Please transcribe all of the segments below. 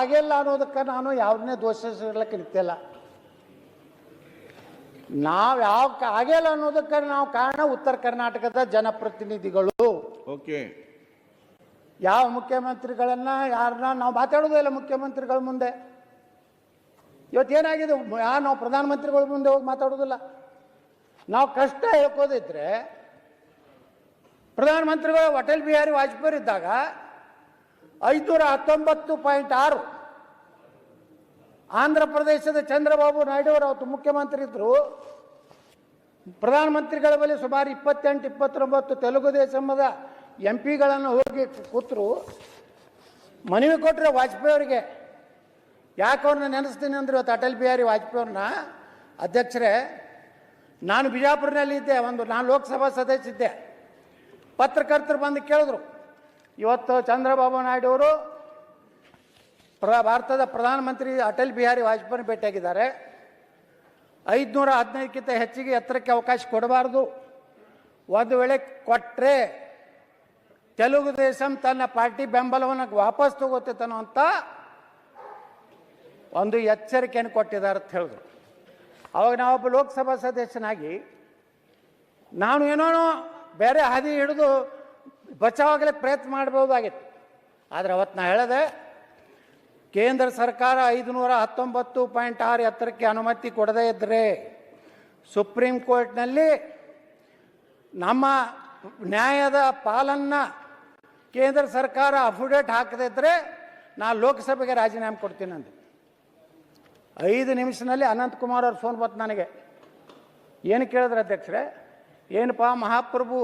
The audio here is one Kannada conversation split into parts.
ಆಗಿಲ್ಲ ಅನ್ನೋದಕ್ಕೆ ನಾನು ಯಾವುದನ್ನೇ ದೋಷಿಸಲಿಕ್ಕೆ ನಿಂತಿಲ್ಲ. ನಾವು ಯಾವ ಆಗಿಲ್ಲ ಅನ್ನೋದಕ್ಕೆ ನಾವು ಕಾರಣ ಉತ್ತರ ಕರ್ನಾಟಕದ ಜನಪ್ರತಿನಿಧಿಗಳು. ಓಕೆ, ಯಾವ ಮುಖ್ಯಮಂತ್ರಿಗಳನ್ನ ಯಾರನ್ನ ನಾವು ಮಾತಾಡೋದೇ ಇಲ್ಲ ಮುಖ್ಯಮಂತ್ರಿಗಳ ಮುಂದೆ. ಇವತ್ತೇನಾಗಿದೆ, ನಾವು ಪ್ರಧಾನಮಂತ್ರಿಗಳ ಮುಂದೆ ಹೋಗಿ ಮಾತಾಡೋದಿಲ್ಲ. ನಾವು ಕಷ್ಟ ಹೇಳ್ಕೋದಿದ್ರೆ ಪ್ರಧಾನಮಂತ್ರಿಗಳು ಅಟಲ್ ಬಿಹಾರಿ ವಾಜಪೇಯಿ ಇದ್ದಾಗ 519.6 ಆಂಧ್ರ ಪ್ರದೇಶದ ಚಂದ್ರಬಾಬು ನಾಯ್ಡು ಅವರು ಅವತ್ತು ಮುಖ್ಯಮಂತ್ರಿ ಇದ್ರು. ಪ್ರಧಾನಮಂತ್ರಿಗಳ ಬಳಿ ಸುಮಾರು 28-29 ತೆಲುಗು ದೇಶಮದ MP ಗಳನ್ನು ಹೋಗಿ ಕೂತರು, ಮನವಿ ಕೊಟ್ಟರೆ ವಾಜಪೇಯಿ ಅವರಿಗೆ. ಯಾಕೆ ಅವ್ರನ್ನ ನೆನೆಸ್ತೀನಿ ಅಂದ್ರೆ ಇವತ್ತು ಅಟಲ್ ಬಿಹಾರಿ ವಾಜಪೇಯಿ ಅವ್ರನ್ನ, ಅಧ್ಯಕ್ಷರೇ ನಾನು ಬಿಜಾಪುರನಲ್ಲಿ ಇದ್ದೆ, ನಾನು ಲೋಕಸಭಾ ಸದಸ್ಯ ಇದ್ದೆ. ಪತ್ರಕರ್ತರು ಬಂದು ಕೇಳಿದ್ರು, ಇವತ್ತು ಚಂದ್ರಬಾಬು ನಾಯ್ಡು ಅವರು ಭಾರತದ ಪ್ರಧಾನಮಂತ್ರಿ ಅಟಲ್ ಬಿಹಾರಿ ವಾಜಪೇಯಿ ಭೇಟಿಯಾಗಿದ್ದಾರೆ. 515ಕ್ಕಿಂತ ಹೆಚ್ಚಿಗೆ ಎತ್ತರಕ್ಕೆ ಅವಕಾಶ ಕೊಡಬಾರ್ದು, ಒಂದು ವೇಳೆ ಕೊಟ್ಟರೆ ತೆಲುಗು ದೇಶಂ ತನ್ನ ಪಾರ್ಟಿ ಬೆಂಬಲವನ್ನು ವಾಪಸ್ ತಗೋತೇತನೋ ಅಂತ ಒಂದು ಎಚ್ಚರಿಕೆಯನ್ನು ಕೊಟ್ಟಿದ್ದಾರೆ ಅಂತ ಹೇಳಿದ್ರು. ಅವಾಗ ನಾವೊಬ್ಬ ಲೋಕಸಭಾ ಸದಸ್ಯನಾಗಿ ನಾನು ಏನೋ ಬೇರೆ ಹಾದಿ ಹಿಡಿದು ಬಚಾವಾಗಲಿಕ್ಕೆ ಪ್ರಯತ್ನ ಮಾಡಬಹುದಾಗಿತ್ತು. ಆದರೆ ಅವತ್ತು ನಾ ಹೇಳಿದೆ, ಕೇಂದ್ರ ಸರ್ಕಾರ 519.6 ಎತ್ತರಕ್ಕೆ ಅನುಮತಿ ಕೊಡದೇ ಇದ್ದರೆ ಸುಪ್ರೀಂ ಕೋರ್ಟ್ನಲ್ಲಿ ನಮ್ಮ ನ್ಯಾಯದ ಪಾಲನ್ನು ಕೇಂದ್ರ ಸರ್ಕಾರ ಅಫಿಡೇಟ್ ಹಾಕದೇ ಇದ್ದರೆ ನಾನು ಲೋಕಸಭೆಗೆ ರಾಜೀನಾಮೆ ಕೊಡ್ತೀನಿ ಅಂದೆ. 5 ನಿಮಿಷದಲ್ಲಿ ಅನಂತಕುಮಾರ್ ಅವ್ರ ಫೋನ್ ಬಂತು ನನಗೆ. ಏನು ಕೇಳಿದ್ರೆ ಅಧ್ಯಕ್ಷರೇ, ಏನಪ್ಪ ಮಹಾಪ್ರಭು,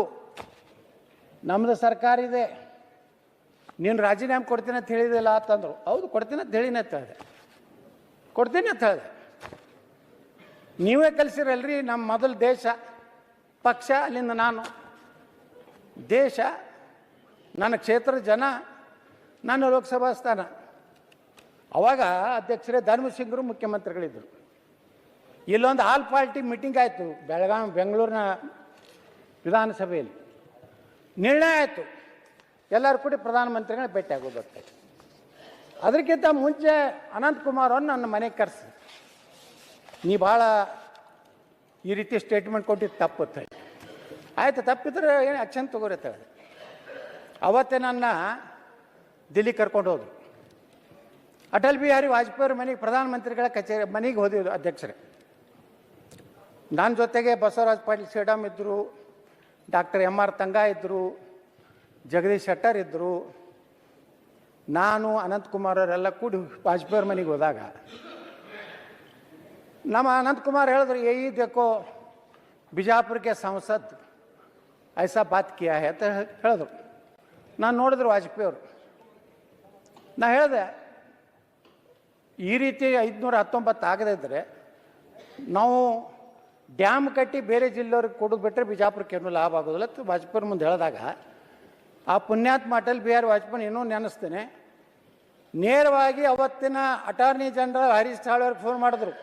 ನಮ್ಮದು ಸರ್ಕಾರ ಇದೆ, ನೀನು ರಾಜೀನಾಮೆ ಕೊಡ್ತೀನಿ ಅಂತ ಹೇಳಿದಿಲ್ಲ ಅಂತಂದರು. ಹೌದು ಕೊಡ್ತೀನಿ ಅಂತ ಹೇಳಿನ ಅಂತ ಹೇಳಿದೆ, ಕೊಡ್ತೀನಿ ಅಂತ ಹೇಳಿದೆ. ನೀವೇ ಕಲಿಸಿರಲ್ರಿ ನಮ್ಮ ಮೊದಲು ದೇಶ ಪಕ್ಷ, ಅಲ್ಲಿಂದ ನಾನು ದೇಶ, ನನ್ನ ಕ್ಷೇತ್ರದ ಜನ, ನನ್ನ ಲೋಕಸಭಾ ಸ್ಥಾನ. ಅವಾಗ ಅಧ್ಯಕ್ಷರೇ ಧರ್ಮಸಿಂಗರು ಮುಖ್ಯಮಂತ್ರಿಗಳಿದ್ದರು. ಇಲ್ಲೊಂದು ಆಲ್ ಪಾರ್ಟಿ ಮೀಟಿಂಗ್ ಆಯಿತು ಬೆಂಗಳೂರಿನ ವಿಧಾನಸಭೆಯಲ್ಲಿ. ನಿರ್ಣಯ ಆಯಿತು, ಎಲ್ಲರೂ ಕೂಡಿ ಪ್ರಧಾನಮಂತ್ರಿಗಳ ಭೇಟಿ ಆಗೋದಕ್ಕೆ. ಅದಕ್ಕಿಂತ ಮುಂಚೆ ಅನಂತಕುಮಾರ್ ಅವ್ರು ನನ್ನ ಮನೆಗೆ ಕರೆಸಿ, ನೀ ಭಾಳ ಈ ರೀತಿ ಸ್ಟೇಟ್ಮೆಂಟ್ ಕೊಟ್ಟಿದ್ದು ತಪ್ಪುತ್ತೆ. ಆಯಿತು, ತಪ್ಪಿದ್ರೆ ಏನು ಆ್ಯಕ್ಷನ್ ತಗೋರತ್ತೆ. ಅವತ್ತೇ ನನ್ನ ದಿಲ್ಲಿ ಕರ್ಕೊಂಡು ಹೋದ್ರು. ಅಟಲ್ ಬಿಹಾರಿ ವಾಜಪೇಯಿ ಅವ್ರ ಮನೆಗೆ, ಪ್ರಧಾನಮಂತ್ರಿಗಳ ಕಚೇರಿ ಮನೆಗೆ ಹೋದಿದ್ರು ಅಧ್ಯಕ್ಷರೇ. ನನ್ನ ಜೊತೆಗೆ ಬಸವರಾಜ್ ಪಾಟೀಲ್ ಸೇಡಮ್ ಇದ್ದರು, ಡಾಕ್ಟರ್ MR ತಂಗಾ ಇದ್ದರು, ಜಗದೀಶ್ ಶೆಟ್ಟರ್ ಇದ್ದರು, ನಾನು ಅನಂತಕುಮಾರ್ ಅವರೆಲ್ಲ ಕೂಡಿ ವಾಜಪೇಯಿ ಅವ್ರ ಮನೆಗೆ ಹೋದಾಗ ನಮ್ಮ ಅನಂತಕುಮಾರ್ ಹೇಳಿದ್ರು, ಯಹಿ ದೇಖೋ ಬಿಜಾಪುರ ಕೆ ಸಂಸದ್ ಐಸಾ ಬಾತ್ ಕಿಯಾ ಹೈ ಅಂತ ಹೇಳಿದ್ರು. ನಾನು ನೋಡಿದ್ರು ವಾಜಪೇಯಿ ಅವರು. ನಾ ಹೇಳಿದೆ, ಈ ರೀತಿ 519 ಆಗದೇ ಇದ್ದರೆ ನಾವು ಡ್ಯಾಮ್ ಕಟ್ಟಿ ಬೇರೆ ಜಿಲ್ಲೆಯವ್ರಿಗೆ ಕೊಡೋದು ಬಿಟ್ಟರೆ ಬಿಜಾಪುರಕ್ಕೆ ಏನೂ ಲಾಭ ಆಗೋದಿಲ್ಲ ಅಂತ ವಾಜಪೇಯಿ ಮುಂದೆ ಹೇಳಿದಾಗ, ಆ ಪುಣ್ಯಾತ್ಮ ಅಟಲ್ ಬಿಹಾರಿ ವಾಜಪೇಯಿ ಇನ್ನೂ ನೆನೆಸ್ತೇನೆ. ನೇರವಾಗಿ ಅವತ್ತಿನ ಅಟಾರ್ನಿ ಜನರಲ್ ಹರೀಶ್ ಸಾಳ್ವೆ ಅವ್ರಿಗೆ ಫೋನ್ ಮಾಡಿದ್ರು.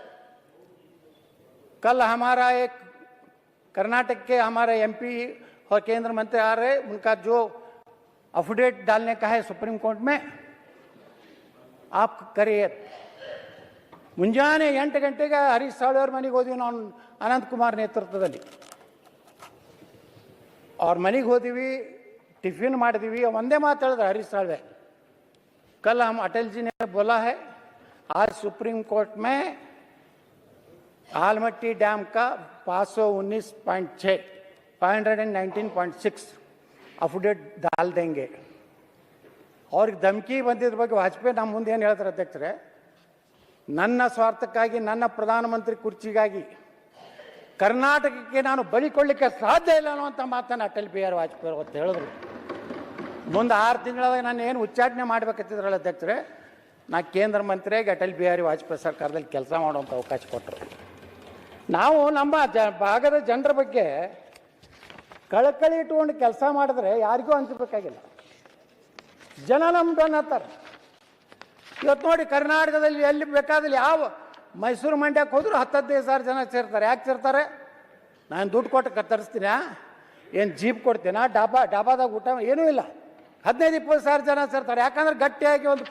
कल हमारा एक कर्नाटक के हमारे MP और केंद्र मंत्री आ रहे, उनका जो अफिडेविट डालने का है सुप्रीम कोर्ट में, आप करिए. ಮುಂಜಾನೆ 8 ಗಂಟೆಗೆ ಹರೀಶ್ ಸಾಳ್ವೆ ಅವ್ರ ಮನೆಗೆ ಹೋದ್ವಿ ನಾವು, ಅನಂತಕುಮಾರ್ ನೇತೃತ್ವದಲ್ಲಿ. ಅವ್ರ ಮನೆಗೆ ಹೋದಿವಿ, ಟಿಫಿನ್ ಮಾಡಿದ್ವಿ. ಒಂದೇ ಮಾತು ಹೇಳಿದ್ರು ಹರೀಶ್ ಸಾಳ್ವೆ, कल हम अटल जी ने बोला है आज सुप्रीम कोर्ट में आलमट्टी डैम का 519.6 519.6 ಅಫಿಡೇಟ್ डाल देंगे. ಅವ್ರಿಗೆ ಧಮಕಿ ಬಂದಿದ್ರ ಬಗ್ಗೆ ವಾಜಪೇಯಿ ನಮ್ಮ ಮುಂದೆ ಏನು ಹೇಳ್ತಾರೆ ಅಧ್ಯಕ್ಷರೇ, ನನ್ನ ಸ್ವಾರ್ಥಕ್ಕಾಗಿ, ನನ್ನ ಪ್ರಧಾನಮಂತ್ರಿ ಕುರ್ಚಿಗಾಗಿ ಕರ್ನಾಟಕಕ್ಕೆ ನಾನು ಬಲಿ ಕೊಡಲಿಕ್ಕೆ ಸಾಧ್ಯ ಇಲ್ಲ ಅನ್ನುವಂಥ ಮಾತನ್ನು ಅಟಲ್ ಬಿಹಾರಿ ವಾಜಪೇಯಿ ಅವತ್ತು ಹೇಳಿದ್ರು. ಮುಂದೆ 6 ತಿಂಗಳಾಗ ನಾನು ಏನು ಉಚ್ಚಾಟನೆ ಮಾಡಬೇಕಂತಿದ್ರಲ್ಲ ಅಧ್ಯಕ್ಷರೇ, ನಾ ಕೇಂದ್ರ ಮಂತ್ರಿಯಾಗಿ ಅಟಲ್ ಬಿಹಾರಿ ವಾಜಪೇಯಿ ಸರ್ಕಾರದಲ್ಲಿ ಕೆಲಸ ಮಾಡುವಂಥ ಅವಕಾಶ ಕೊಟ್ಟರು. ನಾವು ನಮ್ಮ ಭಾಗದ ಜನರ ಬಗ್ಗೆ ಕಳಕಳಿ ಇಟ್ಕೊಂಡು ಕೆಲಸ ಮಾಡಿದ್ರೆ ಯಾರಿಗೂ ಹಂಚಬೇಕಾಗಿಲ್ಲ. ಜನ ನಮ್ದು ಅನ್ನತ್ತಾರೆ. ಇವತ್ತು ನೋಡಿ ಕರ್ನಾಟಕದಲ್ಲಿ ಎಲ್ಲಿ ಬೇಕಾದಲ್ಲಿ, ಯಾವ ಮೈಸೂರು ಮಂಡ್ಯಕ್ಕೆ ಹೋದ್ರು 10-15 ಜನ ಸೇರ್ತಾರೆ. ಯಾಕೆ ಸೇರ್ತಾರೆ? ನಾನು ದುಡ್ಡು ಕೊಟ್ಟು ತರಿಸ್ತೀನ, ಏನು ಜೀಪ್ ಕೊಡ್ತೀನ, ಡಾಬಾದಾಗ ಊಟ ಏನೂ ಇಲ್ಲ. 15-20 ಸಾವಿರ ಜನ ಸೇರ್ತಾರೆ. ಯಾಕಂದ್ರೆ ಗಟ್ಟಿಯಾಗಿ ಒಂದು